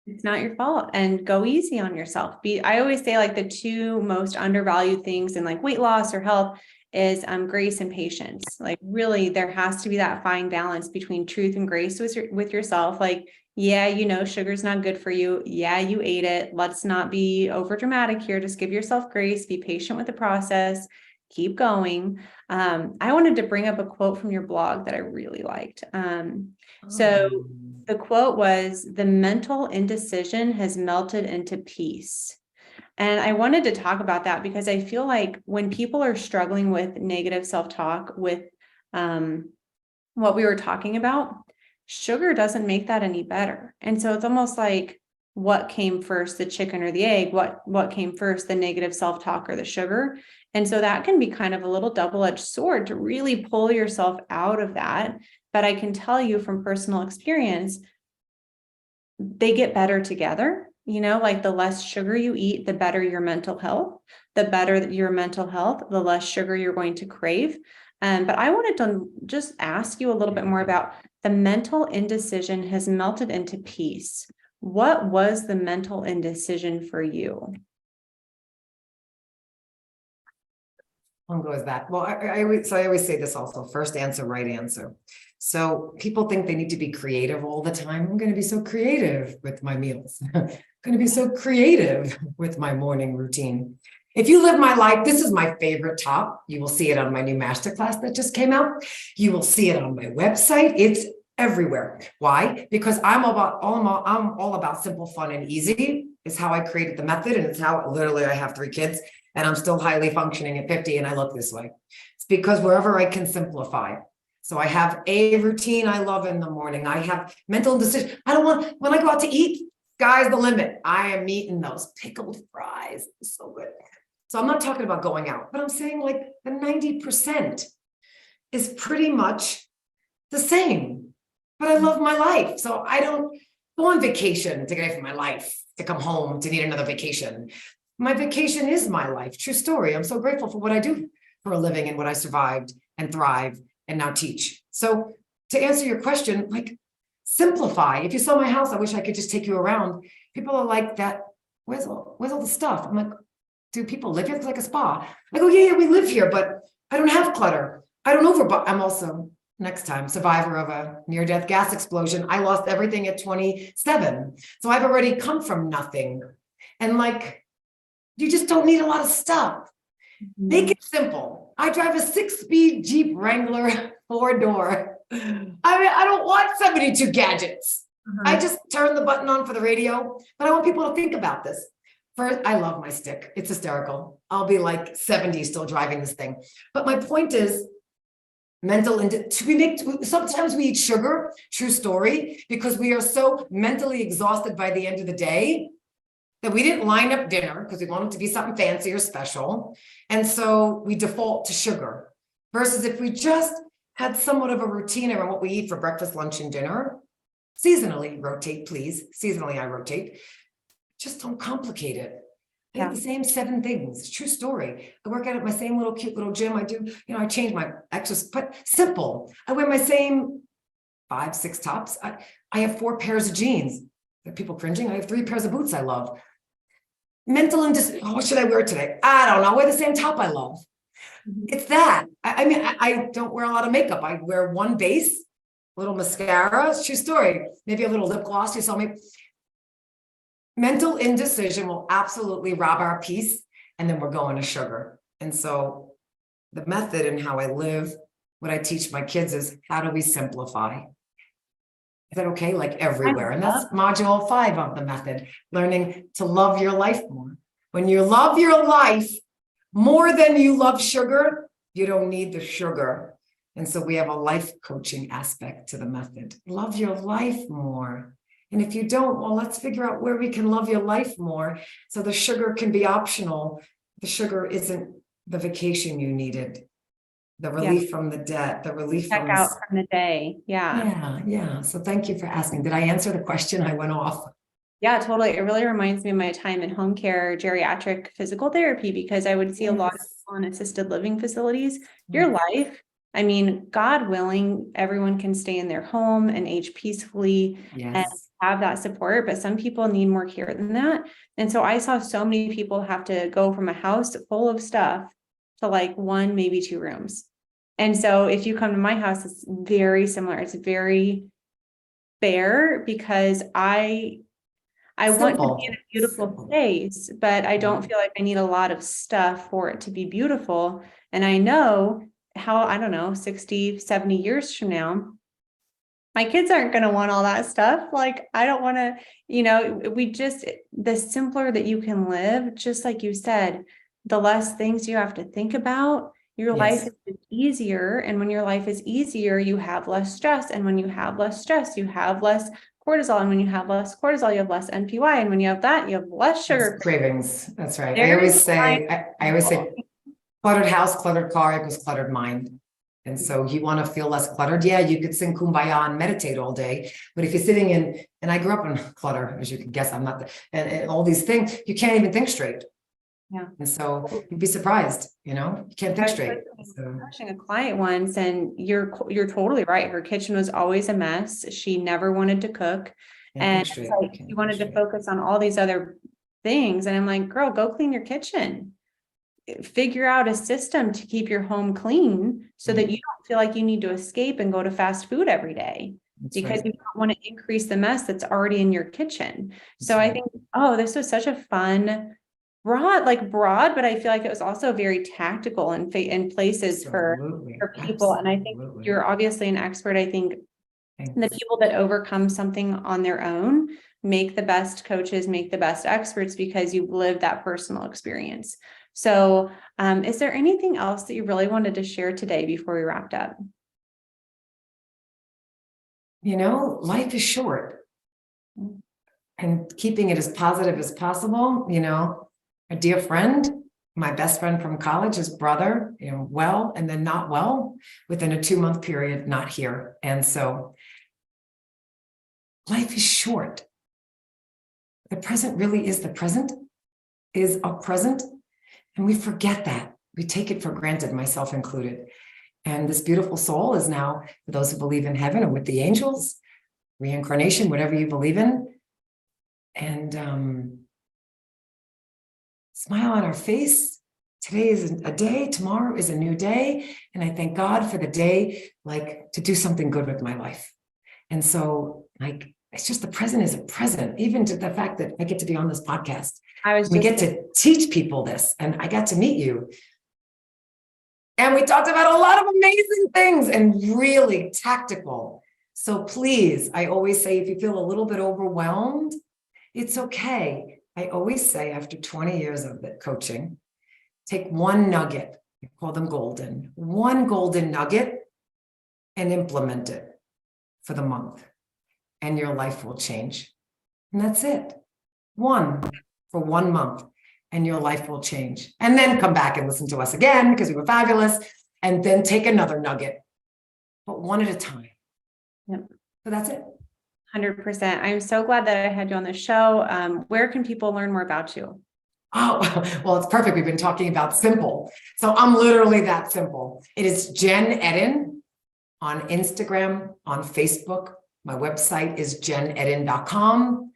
It's not your fault, and go easy on yourself. I always say, like, the 2 most undervalued things in like weight loss or health is grace and patience. Like, really, there has to be that fine balance between truth and grace with yourself. Like, yeah, sugar's not good for you. Yeah, you ate it. Let's not be over dramatic here. Just give yourself grace, be patient with the process, keep going. I wanted to bring up a quote from your blog that I really liked. So the quote was, "The mental indecision has melted into peace." And I wanted to talk about that because I feel like when people are struggling with negative self-talk, with what we were talking about, sugar doesn't make that any better. And so it's almost like, what came first, the chicken or the egg? What came first, the negative self-talk or the sugar? And so that can be kind of a little double-edged sword to really pull yourself out of that. But I can tell you from personal experience, they get better together. Like the less sugar you eat, the better your mental health. The better your mental health, the less sugar you're going to crave. But I wanted to just ask you a little bit more about the mental indecision has melted into peace. What was the mental indecision for you? How long ago is that? Well, I always say this also, first answer, right answer. So people think they need to be creative all the time. I'm going to be so creative with my meals. I'm going to be so creative with my morning routine. If you live my life, this is my favorite top. You will see it on my new masterclass that just came out. You will see it on my website. It's everywhere. Why? Because I'm all about simple, fun, and easy. Is how I created the method, and it's how literally I have 3 kids, and I'm still highly functioning at 50, and I look this way. It's because wherever I can simplify. So I have a routine I love in the morning. I have mental decision. When I go out to eat, sky's the limit. I am eating those pickled fries. It's so good. So I'm not talking about going out, but I'm saying like the 90% is pretty much the same. But I love my life. So I don't go on vacation to get away from my life, to come home, to need another vacation. My vacation is my life. True story. I'm so grateful for what I do for a living and what I survived and thrive and now teach. So to answer your question, like simplify. If you saw my house, I wish I could just take you around. People are like that. Where's all the stuff? I'm like, do people live here? It's like a spa. I go, yeah, we live here, but I don't have clutter. I don't overbuy. I'm also next time survivor of a near-death gas explosion. I lost everything at 27. So I've already come from nothing. And like, you just don't need a lot of stuff. Make it simple. I drive a 6-speed Jeep Wrangler 4-door. I don't want 72 gadgets. I just turn the button on for the radio, but I want people to think about this. First, I love my stick. It's hysterical. I'll be like 70 still driving this thing. But my point is, sometimes we eat sugar, true story, because we are so mentally exhausted by the end of the day that we didn't line up dinner because we want it to be something fancy or special. And so we default to sugar versus if we just had somewhat of a routine around what we eat for breakfast, lunch, and dinner, seasonally rotate, please. Seasonally, I rotate. Just don't complicate it. I have the same 7 things. True story. I work out at my same little cute little gym. I do, I change my exercise, but simple. I wear my same 5, 6 tops. I have 4 pairs of jeans. Are people cringing? I have 3 pairs of boots I love. Mental and just, what should I wear today? I don't know. I wear the same top I love. It's that. I don't wear a lot of makeup. I wear one base, a little mascara. True story. Maybe a little lip gloss. You saw me. Mental indecision will absolutely rob our peace, and then we're going to sugar. And so the method and how I live, what I teach my kids is, how do we simplify? Is that okay? Like everywhere. And that's module 5 of the method, learning to love your life more. When you love your life more than you love sugar, you don't need the sugar. And so we have a life coaching aspect to the method. Love your life more. And if you don't, well, let's figure out where we can love your life more. So the sugar can be optional. The sugar isn't the vacation you needed. The relief from the debt, the relief from the day. Yeah. So thank you for asking. Did I answer the question? I went off. Yeah, totally. It really reminds me of my time in home care, geriatric physical therapy, because I would see a lot of people in assisted living facilities. Your life, I mean, God willing, everyone can stay in their home and age peacefully and have that support, but some people need more care than that. And so I saw so many people have to go from a house full of stuff to like 1, maybe 2 rooms. And so if you come to my house, it's very similar. It's very bare because I want to be in a beautiful space, but I don't feel like I need a lot of stuff for it to be beautiful. And I know how, I don't know, 60, 70 years from now, my kids aren't going to want all that stuff. Like, I don't want to, the simpler that you can live, just like you said, the less things you have to think about. Your Yes. life is easier. And when your life is easier, you have less stress. And when you have less stress, you have less cortisol. And when you have less cortisol, you have less NPY. And when you have that, you have less sugar. Cravings. That's right. There is I always say cluttered house, cluttered car equals cluttered mind. And so you want to feel less cluttered. Yeah, you could sing Kumbaya and meditate all day. But if you're sitting in, and I grew up in clutter, as you can guess, I'm not, and all these things, you can't even think straight. Yeah. And so you'd be surprised, you can't think straight. Coaching a client once, and you're totally right. Her kitchen was always a mess. She never wanted to cook. And she wanted to focus on all these other things. And I'm like, girl, go clean your kitchen. Figure out a system to keep your home clean so that you don't feel like you need to escape and go to fast food every day. Because you don't want to increase the mess that's already in your kitchen. So I think, this was such a fun, broad, but I feel like it was also very tactical in places for people. And I think you're obviously an expert. I think the people that overcome something on their own make the best coaches, make the best experts, because you've lived that personal experience. So is there anything else that you really wanted to share today before we wrapped up? Life is short, and keeping it as positive as possible. A dear friend, my best friend from college, his brother, well, and then not well within a 2-month period, not here. And so life is short. The present really is the present, is a present. And we forget that. We take it for granted, myself included. And this beautiful soul is now, for those who believe in heaven or with the angels, reincarnation, whatever you believe in. And smile on our face. Today is a day, tomorrow is a new day. And I thank God for the day, to do something good with my life. And so, it's just the present is a present, even to the fact that I get to be on this podcast. We get to teach people this, and I got to meet you. And we talked about a lot of amazing things and really tactical. So please, I always say, if you feel a little bit overwhelmed, it's okay. I always say, after 20 years of coaching, take one nugget, I call them golden, one golden nugget, and implement it for the month, and your life will change. And that's it. One for 1 month, and your life will change. And then come back and listen to us again, because we were fabulous, and then take another nugget, but one at a time. Yep. So that's it. 100%. I'm so glad that I had you on the show. Where can people learn more about you? Oh, well, it's perfect. We've been talking about simple. So I'm literally that simple. It is Jenn Edden on Instagram, on Facebook. My website is jennedden.com,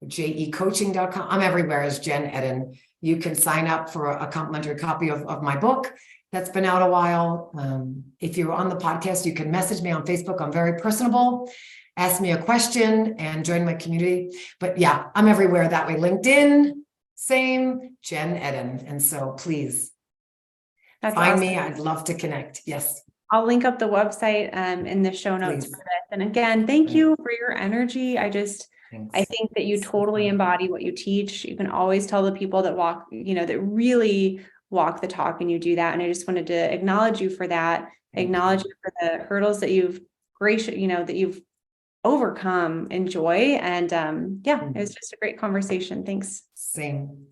jecoaching.com. I'm everywhere as Jenn Edden. You can sign up for a complimentary copy of my book that's been out a while. If you're on the podcast, you can message me on Facebook. I'm very personable. Ask me a question and join my community. But yeah, I'm everywhere that way. LinkedIn, same, Jenn Edden. And so please find me. I'd love to connect. Yes. I'll link up the website in the show notes for this. And again, thank you for your energy. I think that you totally embody what you teach. You can always tell the people that walk, that really walk the talk, and you do that. And I just wanted to acknowledge you for that, acknowledge you for the hurdles that you've that you've overcome, enjoy. And it was just a great conversation. Thanks. Same.